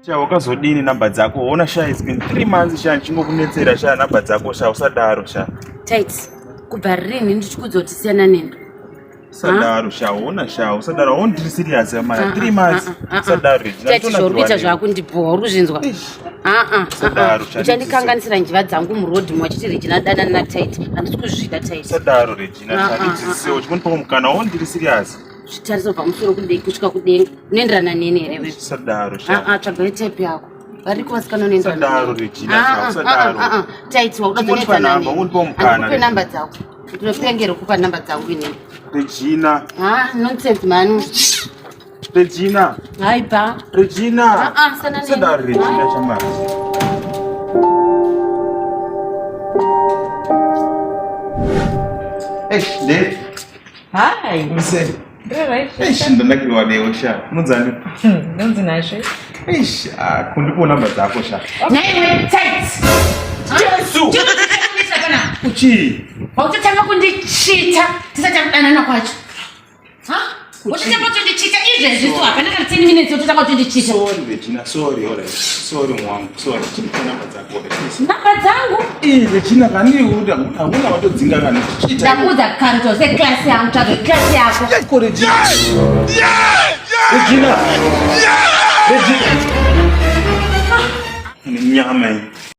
Sha wakazodini namba dzako? Ona Sha, it's been 3 months Sha chingokunetsera Sha namba dzako Sha usadaro Sha. Tight. Kubva rini ndichikuzotisiyana nendo. Usadaro Sha, ona Sha usadaro won't serious mara 3 months. Usadaro Regina. Tight zvokuita zvakundibhora uruzvinzwa. Usadaro Sha. Uchandikanganisira njiva dzangu muroad mwachiti Regina dada na Tight. Handisi kuzvida Tight. Usadaro Regina. Handisi chimwe pamukana won't serious. Zvitariso pamusoro kudei kusvika kudenga. Unoenderana neni here wewe? Usadaro Sha. Tsvagai tape yako. Variko vasikana unoenderana. Usadaro Regina. Usadaro. Tight wakuda namba won't pamukana. Kupe namba dzako. Ndinopengera kupa namba dzangu inini. Regina. Nonsense man. Regina. Hai ba. Regina. Sana nini? Usadaro Regina chama. Dave. Hi. Mse. Right. Ndandakirwa leo Sha. Munzani? Ndonzi nashe. Kundipo namba dzako Sha. Naiwe Tight. Jesu. Uchi. Wautotanga kundichita tisati kudanana kwacho. Uchitanga kundichita izvezvi so hapana kana 10 minutes utotanga kundichita. Sorry Regina, sorry alright. Sorry mwangu, sorry. Chipo namba dzako please. Namba dzangu? Regina kani una watodzinga kana kuchita. Ndakuudza kanto seclass yangu tsvaga class yako. Yako Regina. Regina. Regina. Ni nyama hii.